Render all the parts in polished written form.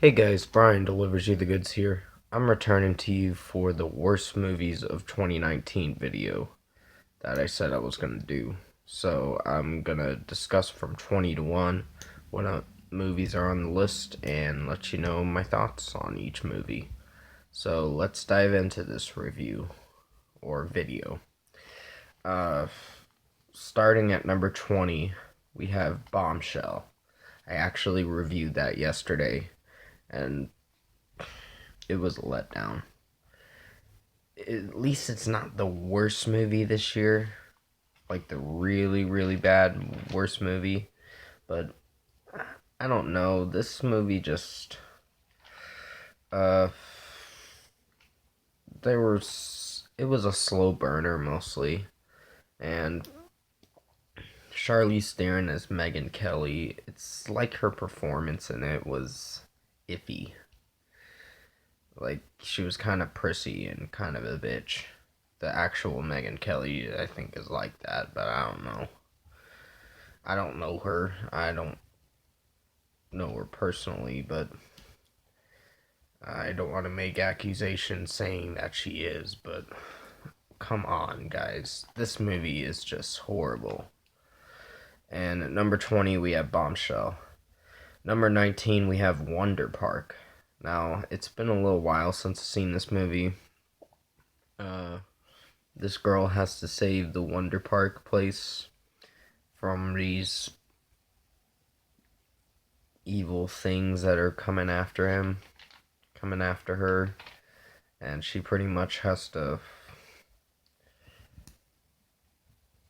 Hey guys, Brian delivers you the goods here. I'm returning to you for the worst movies of 2019 video that I said I was going to do. So I'm going to discuss from 20 to 1 what movies are on the list and let you know my thoughts on each movie. So let's dive into this review or video. Uh, Starting at number 20, we have Bombshell. I actually reviewed that yesterday and it was a letdown. At least it's not the worst movie this year, like the really, really bad worst movie. But I don't know. This movie just, uh, it was a slow burner mostly. And Charlize Theron as Megan Kelly, it's like her performance in it was iffy. Like, she was kind of prissy and kind of a bitch. The actual Megan Kelly, I think, is like that, but I don't know. I don't know her. I don't know her personally, but I don't want to make accusations saying that she is, but come on, guys. This movie is just horrible. And at number 20, we have Bombshell. Number 19, we have Wonder Park. Now, it's been a little while since I've seen this movie. This girl has to save the Wonder Park place from these evil things that are coming after her, and she pretty much has to,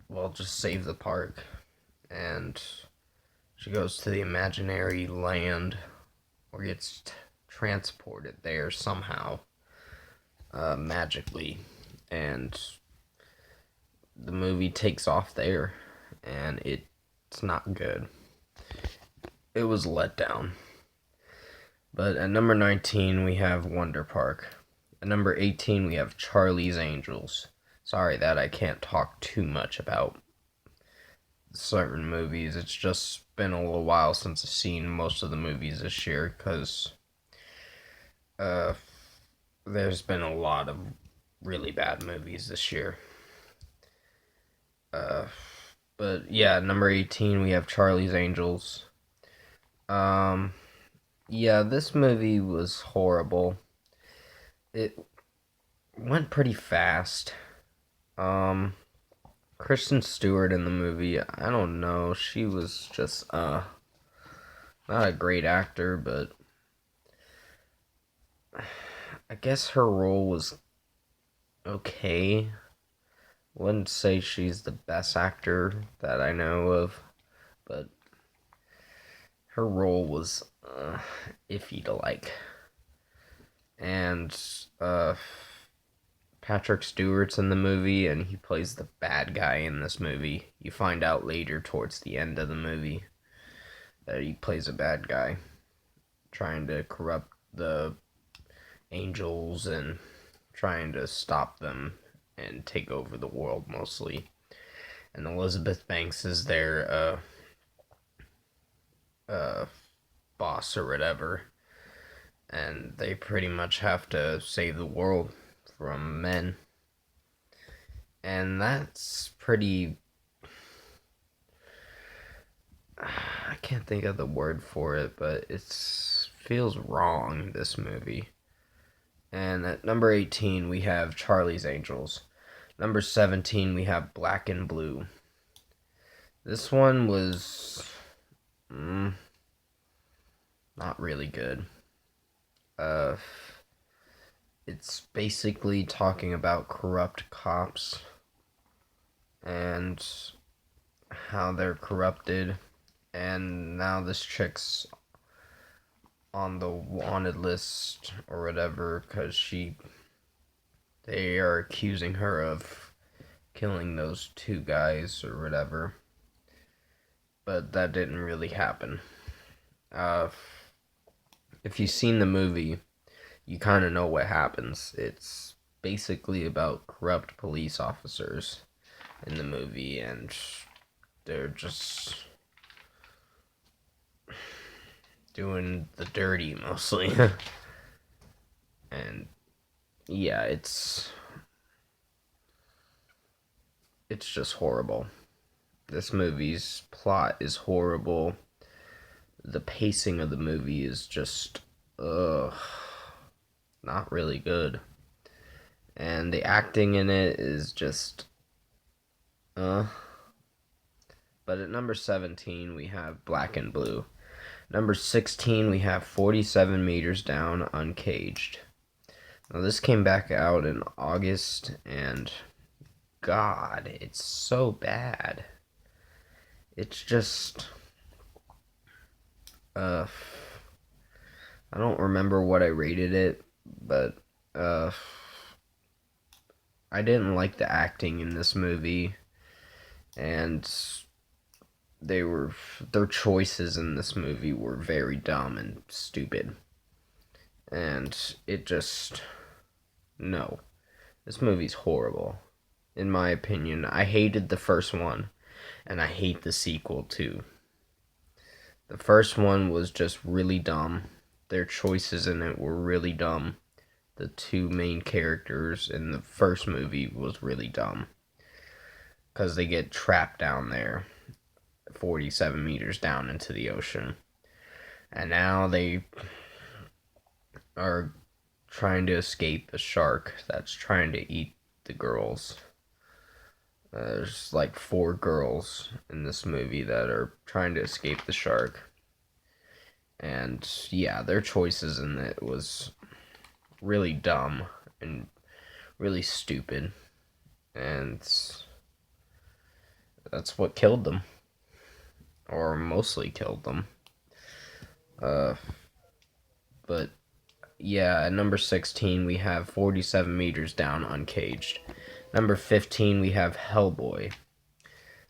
well, just save the park. And she goes to the imaginary land or gets transported there somehow, magically, and the movie takes off there, and it's not good. It was let down. But at number 19, we have Wonder Park. At number 18, we have Charlie's Angels. Sorry that I can't talk too much about certain movies. It's just been a little while since I've seen most of the movies this year because there's been a lot of really bad movies this year. But yeah, number 18, we have Charlie's Angels. Yeah, this movie was horrible. It went pretty fast. Kristen Stewart in the movie, I don't know, she was just not a great actor, but I guess her role was okay. Wouldn't say she's the best actor that I know of, but her role was iffy to like. And Patrick Stewart's in the movie, and he plays the bad guy in this movie. You find out later towards the end of the movie that he plays a bad guy, trying to corrupt the angels and trying to stop them and take over the world mostly. And Elizabeth Banks is their boss or whatever, and they pretty much have to save the world from men. And that's pretty. I can't think of the word for it, but it feels wrong, this movie. And at number 18, we have Charlie's Angels. Number 17, we have Black and Blue. This one was not really good. It's basically talking about corrupt cops and how they're corrupted, and now this chick's on the wanted list or whatever because they are accusing her of killing those two guys or whatever, but that didn't really happen. If you've seen the movie, you kind of know what happens. It's basically about corrupt police officers in the movie, and they're just doing the dirty mostly. And yeah, it's just horrible. This movie's plot is horrible. The pacing of the movie is just not really good. And the acting in it is just But at number 17 we have Black and Blue. Number 16 we have 47 Meters Down Uncaged. Now this came back out in August, and God, it's so bad. It's just I don't remember what I rated it, but I didn't like the acting in this movie, and their choices in this movie were very dumb and stupid. And it just no. This movie's horrible. In my opinion, I hated the first one, and I hate the sequel too. The first one was just really dumb. Their choices in it were really dumb. The two main characters in the first movie was really dumb, because they get trapped down there 47 meters down into the ocean, and now they are trying to escape a shark that's trying to eat the girls. There's like 4 girls in this movie that are trying to escape the shark. And yeah, their choices in it was really dumb and really stupid. And that's what killed them. Or mostly killed them. But yeah, at number 16 we have 47 Meters Down Uncaged. Number 15 we have Hellboy.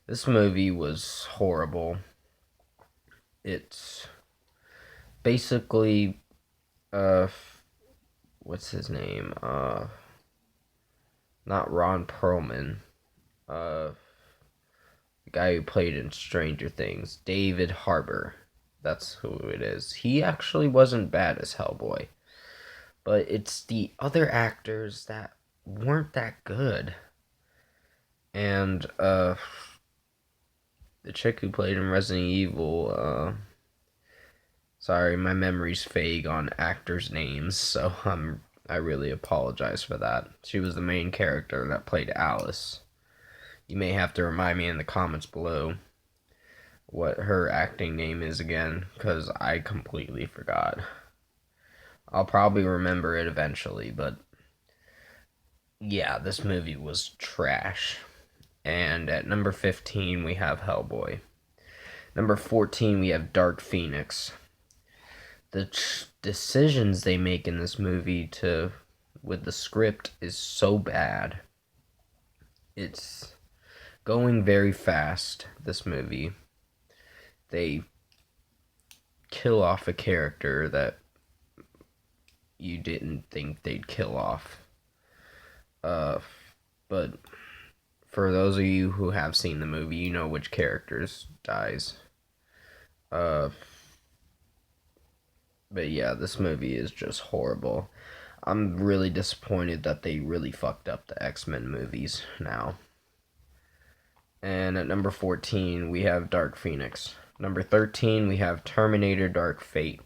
This movie was horrible. It's basically what's his name? Not Ron Perlman. The guy who played in Stranger Things, David Harbour. That's who it is. He actually wasn't bad as Hellboy, but it's the other actors that weren't that good. And the chick who played in Resident Evil, sorry, my memory's vague on actors' names, so I really apologize for that. She was the main character that played Alice. You may have to remind me in the comments below what her acting name is again, because I completely forgot. I'll probably remember it eventually, but yeah, this movie was trash. And at number 15, we have Hellboy. Number 14, we have Dark Phoenix. The decisions they make in this movie with the script is so bad. It's going very fast, this movie. They kill off a character that you didn't think they'd kill off. But for those of you who have seen the movie, you know which characters dies. But yeah, this movie is just horrible. I'm really disappointed that they really fucked up the X-Men movies now. And at number 14, we have Dark Phoenix. Number 13, we have Terminator Dark Fate.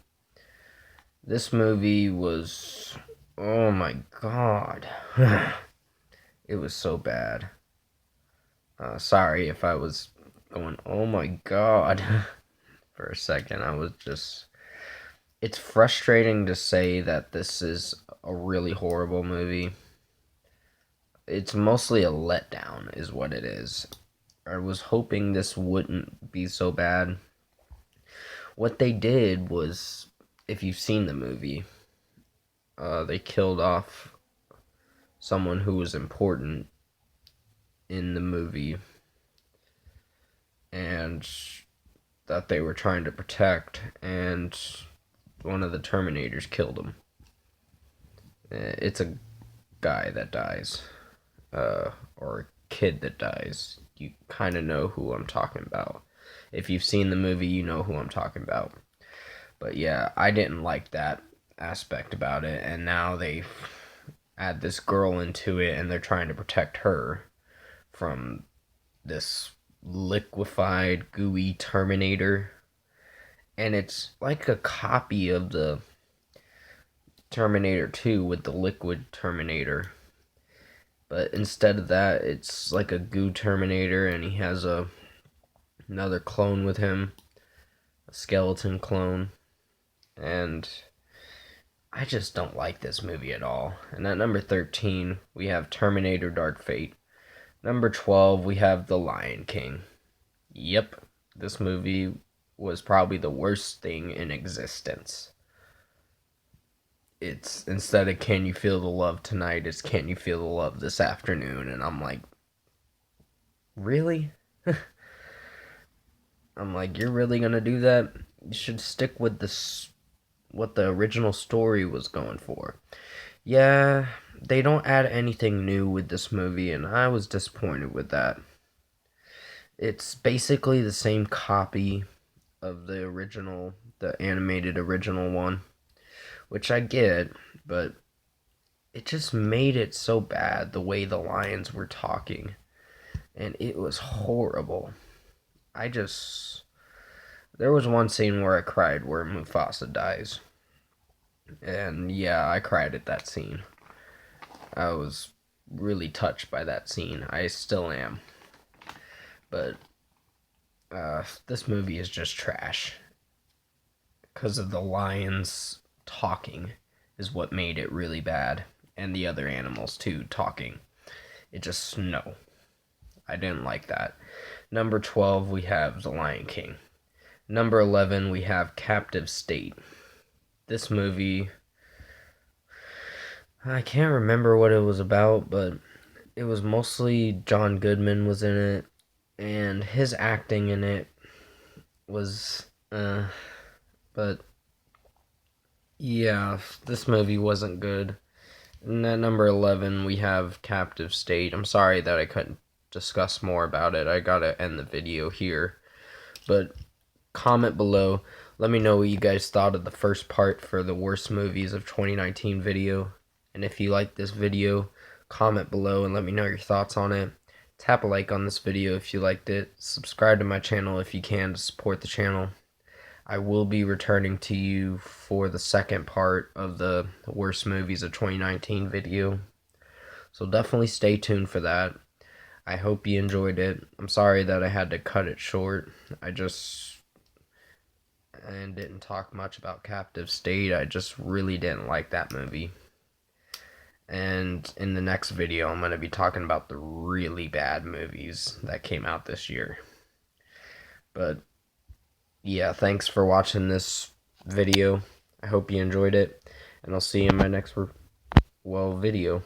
This movie was, oh my god. It was so bad. Sorry if I was going, oh my god, for a second. It's frustrating to say that this is a really horrible movie. It's mostly a letdown, is what it is. I was hoping this wouldn't be so bad. What they did was, if you've seen the movie, they killed off someone who was important in the movie and that they were trying to protect, and one of the Terminators killed him. It's a guy that dies, or a kid that dies. You kind of know who I'm talking about. If you've seen the movie, you know who I'm talking about. But yeah, I didn't like that aspect about it, and now they add this girl into it, and they're trying to protect her from this liquefied, gooey Terminator. And it's like a copy of the Terminator 2 with the liquid Terminator. But instead of that, it's like a goo Terminator, and he has another clone with him, a skeleton clone. And I just don't like this movie at all. And at number 13, we have Terminator Dark Fate. Number 12, we have The Lion King. Yep, this movie was probably the worst thing in existence. It's, instead of Can You Feel the Love Tonight, it's Can You Feel the Love This Afternoon. And I'm like, really? I'm like, you're really gonna do that? You should stick with this, what the original story was going for. Yeah, they don't add anything new with this movie, and I was disappointed with that. It's basically the same copy of the original, the animated original one, which I get, but it just made it so bad the way the lions were talking, and it was horrible. I just, there was one scene where I cried where Mufasa dies, and yeah, I cried at that scene. I was really touched by that scene. I still am. But this movie is just trash. Because of the lions talking is what made it really bad. And the other animals too talking. It just, no. I didn't like that. Number 12, we have The Lion King. Number 11, we have Captive State. This movie, I can't remember what it was about, but it was mostly John Goodman was in it, and his acting in it was, but yeah, this movie wasn't good. And at number 11, we have Captive State. I'm sorry that I couldn't discuss more about it. I gotta end the video here. But comment below. Let me know what you guys thought of the first part for the worst movies of 2019 video. And if you like this video, comment below and let me know your thoughts on it. Tap a like on this video if you liked it. Subscribe to my channel if you can to support the channel. I will be returning to you for the second part of the worst movies of 2019 video. So definitely stay tuned for that. I hope you enjoyed it. I'm sorry that I had to cut it short. I didn't talk much about Captive State. I just really didn't like that movie. And in the next video, I'm going to be talking about the really bad movies that came out this year. But yeah, thanks for watching this video. I hope you enjoyed it, and I'll see you in my next video.